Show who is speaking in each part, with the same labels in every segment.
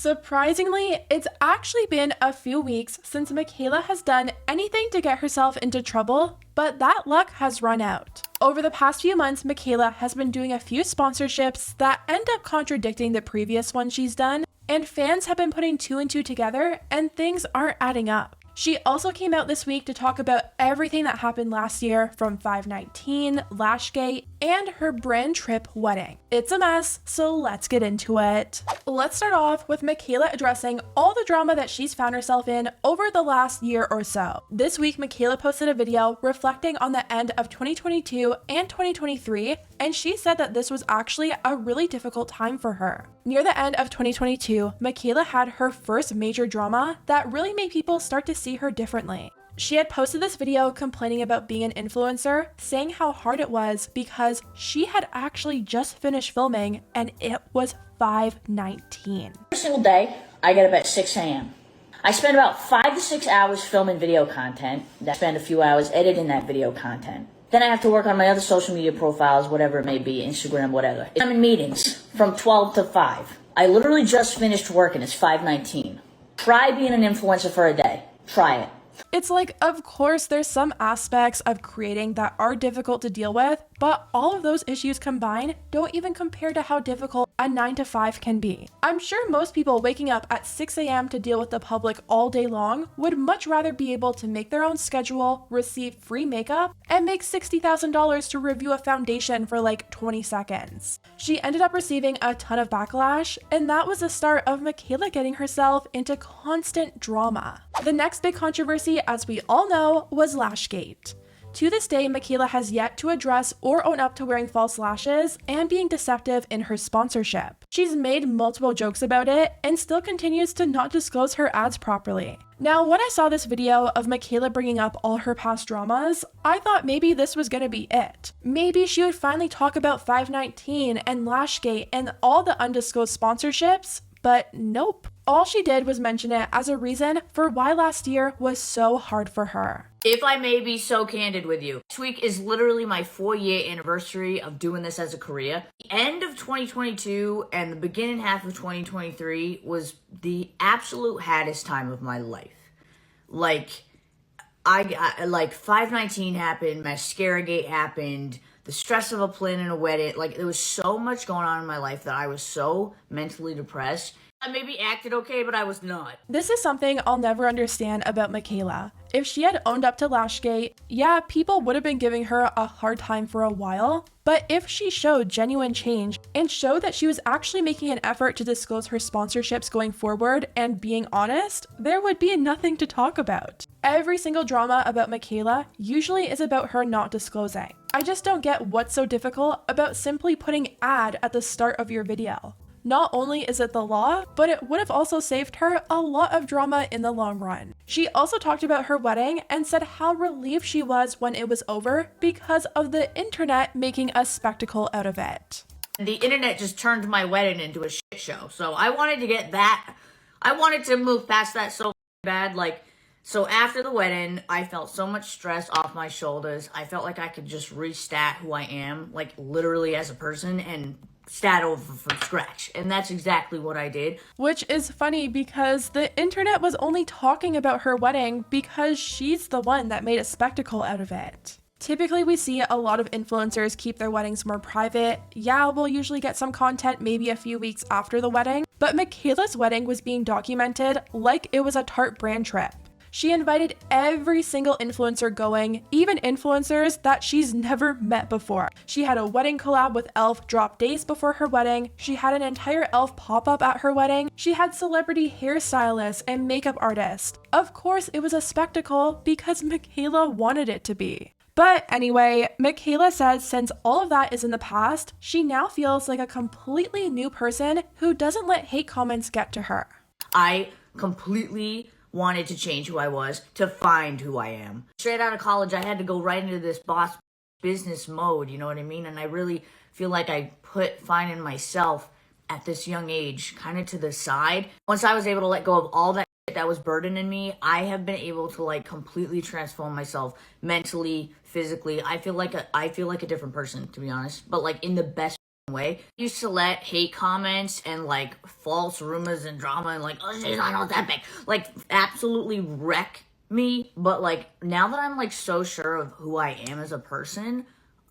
Speaker 1: Surprisingly, it's actually been a few weeks since Michaela has done anything to get herself into trouble, but that luck has run out. Over the past few months, Michaela has been doing a few sponsorships that end up contradicting the previous one she's done, and fans have been putting two and two together, and things aren't adding up. She also came out this week to talk about everything that happened last year, from 519, Lashgate, and her brand trip wedding. It's a mess, so let's get into it. Let's start off with Michaela addressing all the drama that she's found herself in over the last year or so. This week, Michaela posted a video reflecting on the end of 2022 and 2023, and she said that this was actually a really difficult time for her. Near the end of 2022, Michaela had her first major drama that really made people start to see her differently. She had posted this video complaining about being an influencer, saying how hard it was because she had actually just finished filming and it was 5:19.
Speaker 2: Every single day, I get up at 6 a.m. I spend about 5 to 6 hours filming video content. I spend a few hours editing that video content. Then I have to work on my other social media profiles, whatever it may be, Instagram, whatever. I'm in meetings from 12 to 5. I literally just finished work and it's 5:19. Try being an influencer for a day. Try it.
Speaker 1: It's like, of course, there's some aspects of creating that are difficult to deal with, but all of those issues combined don't even compare to how difficult a 9 to 5 can be. I'm sure most people waking up at 6 a.m. to deal with the public all day long would much rather be able to make their own schedule, receive free makeup, and make $60,000 to review a foundation for like 20 seconds. She ended up receiving a ton of backlash, and that was the start of Michaela getting herself into constant drama. The next big controversy, as we all know, was Lashgate. To this day, Michaela has yet to address or own up to wearing false lashes and being deceptive in her sponsorship. She's made multiple jokes about it and still continues to not disclose her ads properly. Now, when I saw this video of Michaela bringing up all her past dramas, I thought maybe this was gonna be it. Maybe she would finally talk about 519 and Lashgate and all the undisclosed sponsorships, but nope. All she did was mention it as a reason for why last year was so hard for her.
Speaker 2: If I may be so candid with you, this week is literally my 4-year anniversary of doing this as a career. The end of 2022 and the beginning half of 2023 was the absolute hardest time of my life. Like 519 happened, Mascara Gate happened, the stress of planning a wedding. Like, there was so much going on in my life that I was so mentally depressed. I maybe acted okay, but I was not.
Speaker 1: This is something I'll never understand about Michaela. If she had owned up to Lashgate, yeah, people would have been giving her a hard time for a while, but if she showed genuine change and showed that she was actually making an effort to disclose her sponsorships going forward and being honest, there would be nothing to talk about. Every single drama about Michaela usually is about her not disclosing. I just don't get what's so difficult about simply putting ad at the start of your video. Not only is it the law, but it would have also saved her a lot of drama in the long run. She also talked about her wedding and said how relieved she was when it was over because of the internet making a spectacle out of it.
Speaker 2: The internet just turned my wedding into a shit show. So I wanted to get that. I wanted to move past that so bad. So after the wedding, I felt so much stress off my shoulders. I felt like I could just restart who I am, like literally as a person, and start over from scratch. And that's exactly what I did.
Speaker 1: Which is funny because the internet was only talking about her wedding because she's the one that made a spectacle out of it. Typically, we see a lot of influencers keep their weddings more private. Yeah, we'll usually get some content maybe a few weeks after the wedding, but Michaela's wedding was being documented like it was a Tarte brand trip. She invited every single influencer going, even influencers that she's never met before. She had a wedding collab with e.l.f. drop days before her wedding. She had an entire e.l.f. pop-up at her wedding. She had celebrity hairstylists and makeup artists. Of course, it was a spectacle because Michaela wanted it to be. But anyway, Michaela says since all of that is in the past, she now feels like a completely new person who doesn't let hate comments get to her.
Speaker 2: I completely wanted to change who I was to find who I am. Straight out of college, I had to go right into this boss business mode, you know what I mean? And I really feel like I put finding myself at this young age kind of to the side. Once I was able to let go of all that that was burdening me, I have been able to like completely transform myself mentally, physically. I feel like a different person, to be honest, but like in the best way. I used to let hate comments and like false rumors and drama and like, oh, she's not authentic, like absolutely wreck me. But like now that I'm like so sure of who I am as a person,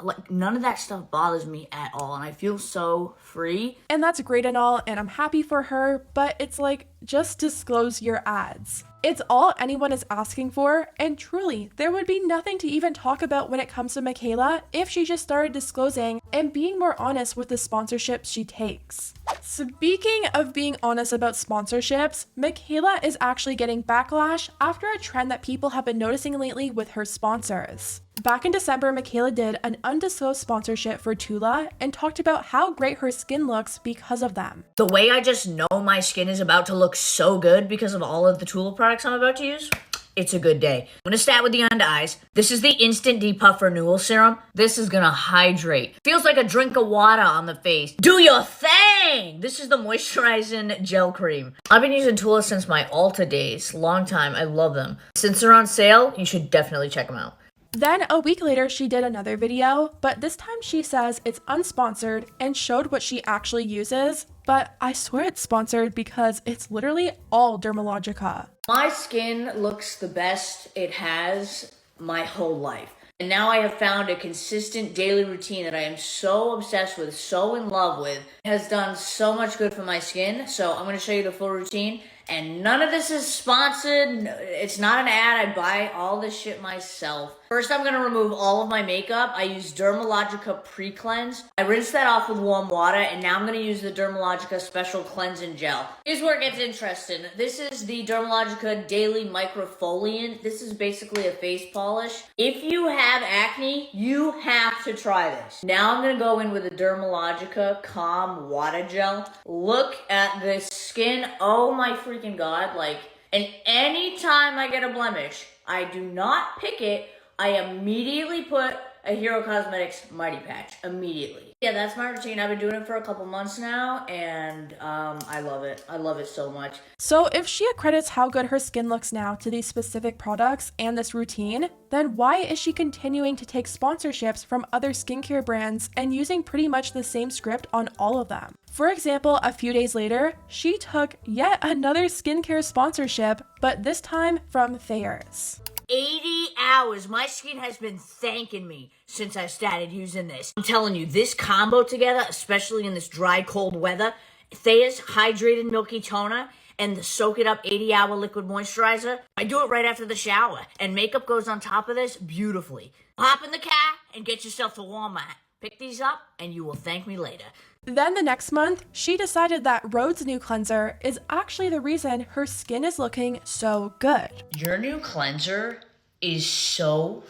Speaker 2: like none of that stuff bothers me at all, and I feel so free.
Speaker 1: And that's great and all, and I'm happy for her, but it's like, just disclose your ads. It's all anyone is asking for, and truly, there would be nothing to even talk about when it comes to Michaela if she just started disclosing and being more honest with the sponsorships she takes. Speaking of being honest about sponsorships, Michaela is actually getting backlash after a trend that people have been noticing lately with her sponsors. Back in December, Michaela did an undisclosed sponsorship for Tula and talked about how great her skin looks because of them.
Speaker 2: The way I just know my skin is about to look so good because of all of the Tula products I'm about to use, it's a good day. I'm gonna start with the under eyes. This is the Instant Depuff Renewal Serum. This is gonna hydrate. Feels like a drink of water on the face. Do your thing! This is the Moisturizing Gel Cream. I've been using Tula since my Ulta days. Long time. I love them. Since they're on sale, you should definitely check them out.
Speaker 1: Then a week later, she did another video, but this time she says it's unsponsored and showed what she actually uses, but I swear it's sponsored because it's literally all Dermalogica.
Speaker 2: My skin looks the best it has my whole life. And now I have found a consistent daily routine that I am so obsessed with, so in love with. It has done so much good for my skin. So I'm going to show you the full routine. And none of this is sponsored. It's not an ad. I buy all this shit myself. First, I'm going to remove all of my makeup. I use Dermalogica Pre-Cleanse. I rinse that off with warm water, and now I'm going to use the Dermalogica Special Cleansing Gel. Here's where it gets interesting. This is the Dermalogica Daily Microfoliant. This is basically a face polish. If you have acne, you have to try this. Now I'm going to go in with the Dermalogica Calm Water Gel. Look at this skin. Oh my freaking god. Like, and anytime I get a blemish, I do not pick it. I immediately put a Hero Cosmetics Mighty Patch. Immediately. Yeah, that's my routine. I've been doing it for a couple months now, and I love it. I love it so much.
Speaker 1: So if she accredits how good her skin looks now to these specific products and this routine, then why is she continuing to take sponsorships from other skincare brands and using pretty much the same script on all of them? For example, a few days later, she took yet another skincare sponsorship, but this time from Thayer's.
Speaker 2: 80 hours. My skin has been thanking me since I started using this. I'm telling you, this combo together, especially in this dry, cold weather, Thayer's Hydrated Milky Toner and the Soak It Up 80-hour liquid moisturizer, I do it right after the shower, and makeup goes on top of this beautifully. Hop in the car and get yourself to Walmart. Pick these up and you will thank me later.
Speaker 1: Then the next month, she decided that Rhode's new cleanser is actually the reason her skin is looking so good.
Speaker 2: Your new cleanser is so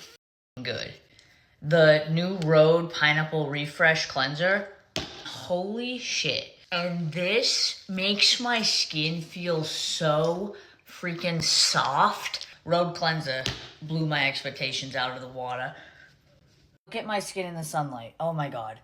Speaker 2: good. The new Rhode Pineapple Refresh Cleanser, holy shit. And this makes my skin feel so freaking soft. Rhode Cleanser blew my expectations out of the water. Look at my skin in the sunlight. Oh my god.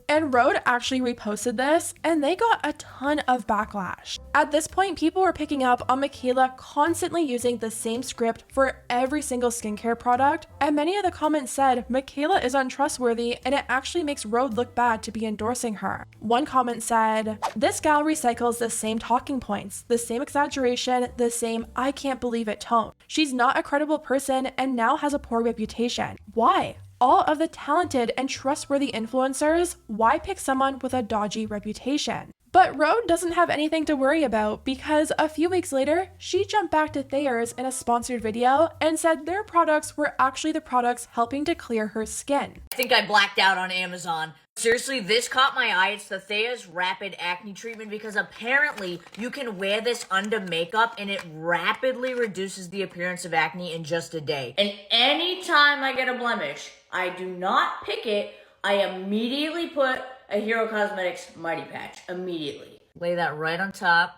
Speaker 1: And Rhode actually reposted this, and they got a ton of backlash. At this point, people were picking up on Michaela constantly using the same script for every single skincare product, and many of the comments said Michaela is untrustworthy and it actually makes Rhode look bad to be endorsing her. One comment said, "This gal recycles the same talking points, the same exaggeration, the same I can't believe it tone. She's not a credible person and now has a poor reputation. Why? All of the talented and trustworthy influencers, why pick someone with a dodgy reputation?" But Rhode doesn't have anything to worry about because a few weeks later, she jumped back to Thayer's in a sponsored video and said their products were actually the products helping to clear her skin.
Speaker 2: I think I blacked out on Amazon. Seriously, this caught my eye. It's the Thayer's Rapid Acne Treatment because apparently you can wear this under makeup and it rapidly reduces the appearance of acne in just a day. And anytime I get a blemish, I do not pick it. I immediately put a Hero Cosmetics Mighty Patch. Immediately. Lay that right on top.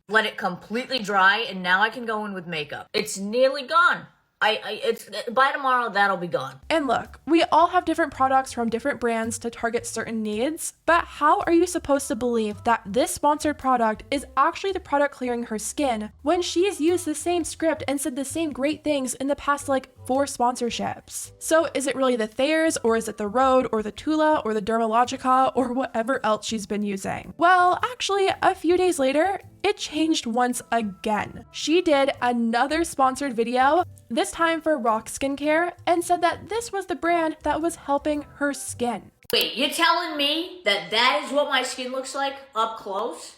Speaker 2: Let it completely dry, and now I can go in with makeup. It's nearly gone. It's by tomorrow that'll be gone.
Speaker 1: And look, we all have different products from different brands to target certain needs, but how are you supposed to believe that this sponsored product is actually the product clearing her skin when she's used the same script and said the same great things in the past like 4 sponsorships? So is it really the Thayers, or is it the Rhode, or the Tula, or the Dermalogica, or whatever else she's been using? Well, actually, a few days later, it changed once again. She did another sponsored video, this time for Rock Skincare, and said that this was the brand that was helping her skin.
Speaker 2: Wait, you're telling me that that is what my skin looks like up close?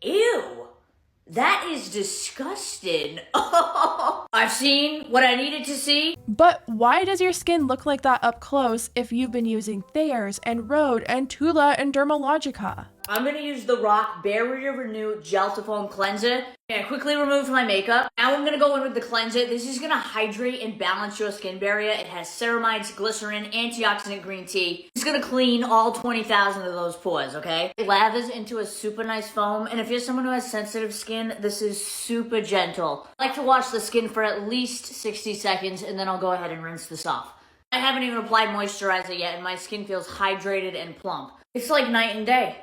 Speaker 2: Ew. That is disgusting. I've seen what I needed to see.
Speaker 1: But why does your skin look like that up close if you've been using Thayers and Rhode and Tula and Dermalogica?
Speaker 2: I'm gonna use the Rock Barrier Renew Gel to Foam Cleanser. I quickly removed my makeup. Now I'm gonna go in with the cleanser. This is gonna hydrate and balance your skin barrier. It has ceramides, glycerin, antioxidant green tea. It's gonna clean all 20,000 of those pores, okay? It lathers into a super nice foam, and if you're someone who has sensitive skin, this is super gentle. I like to wash the skin for at least 60 seconds, and then I'll go ahead and rinse this off. I haven't even applied moisturizer yet, and my skin feels hydrated and plump. It's like night and day.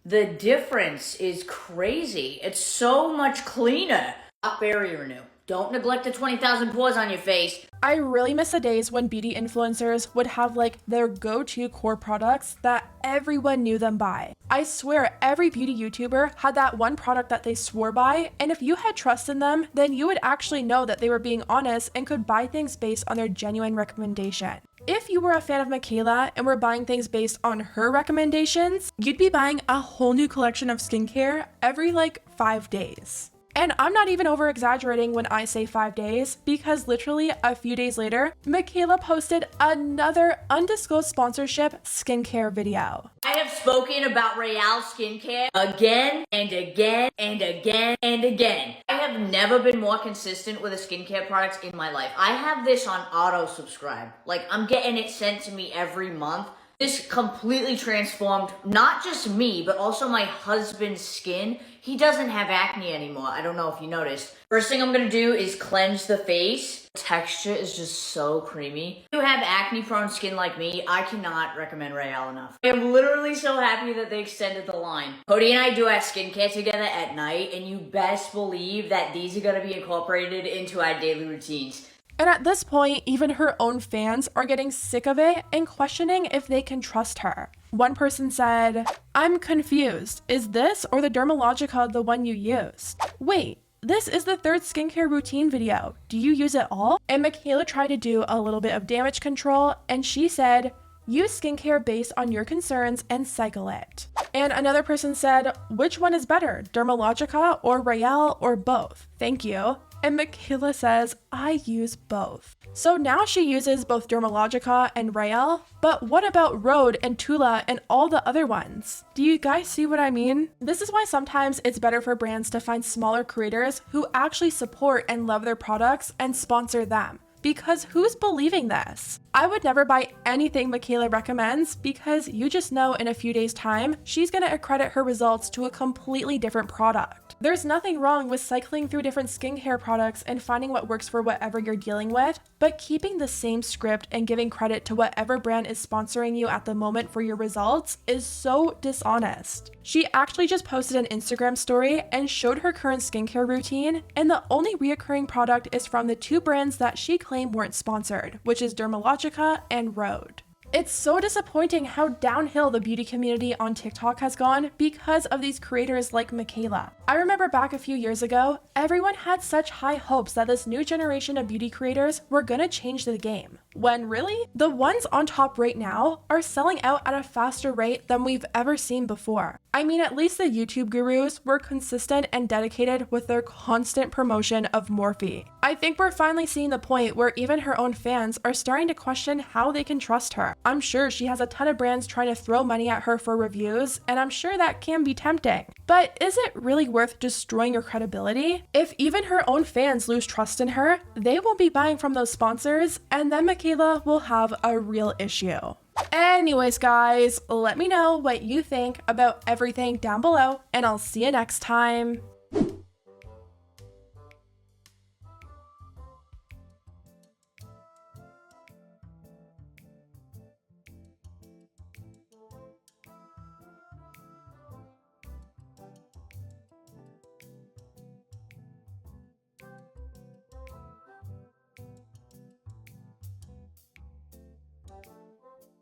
Speaker 2: The difference is crazy. It's so much cleaner. Rock Barrier Renew. Don't neglect the 20,000 pores on your face.
Speaker 1: I really miss the days when beauty influencers would have like their go-to core products that everyone knew them by. I swear every beauty YouTuber had that one product that they swore by, and if you had trust in them, then you would actually know that they were being honest and could buy things based on their genuine recommendation. If you were a fan of Michaela and were buying things based on her recommendations, you'd be buying a whole new collection of skincare every like 5 days. And I'm not even over exaggerating when I say 5 days, because literally a few days later, Michaela posted another undisclosed sponsorship skincare video.
Speaker 2: I have spoken about Royale Skincare again and again and again and again. I have never been more consistent with a skincare product in my life. I have this on auto subscribe. Like, I'm getting it sent to me every month. This completely transformed not just me, but also my husband's skin. He doesn't have acne anymore. I don't know if you noticed. First thing I'm gonna do is cleanse the face. The texture is just so creamy. If you have acne prone skin like me, I cannot recommend Royale enough. I am literally so happy that they extended the line. Cody and I do our skincare together at night, and you best believe that these are gonna be incorporated into our daily routines.
Speaker 1: And at this point, even her own fans are getting sick of it and questioning if they can trust her. One person said, "I'm confused. Is this or the Dermalogica the one you used? Wait, this is the 3rd skincare routine video. Do you use it all?" And Michaela tried to do a little bit of damage control, and she said, "Use skincare based on your concerns and cycle it." And another person said, "Which one is better, Dermalogica or Royale or both? Thank you." And Michaela says, "I use both." So now she uses both Dermalogica and Royale, but what about Rhode and Tula and all the other ones? Do you guys see what I mean? This is why sometimes it's better for brands to find smaller creators who actually support and love their products and sponsor them. Because who's believing this? I would never buy anything Michaela recommends, because you just know in a few days' time, she's gonna accredit her results to a completely different product. There's nothing wrong with cycling through different skincare products and finding what works for whatever you're dealing with, but keeping the same script and giving credit to whatever brand is sponsoring you at the moment for your results is so dishonest. She actually just posted an Instagram story and showed her current skincare routine, and the only reoccurring product is from the 2 brands that she claimed weren't sponsored, which is Dermalogica and Rhode. It's so disappointing how downhill the beauty community on TikTok has gone because of these creators like Michaela. I remember back a few years ago, everyone had such high hopes that this new generation of beauty creators were gonna change the game. When really, the ones on top right now are selling out at a faster rate than we've ever seen before. I mean, at least the YouTube gurus were consistent and dedicated with their constant promotion of Morphe. I think we're finally seeing the point where even her own fans are starting to question how they can trust her. I'm sure she has a ton of brands trying to throw money at her for reviews, and I'm sure that can be tempting. But is it really worth destroying her credibility? If even her own fans lose trust in her, they won't be buying from those sponsors, and then Michaela will have a real issue. Anyways, guys, let me know what you think about everything down below, and I'll see you next time.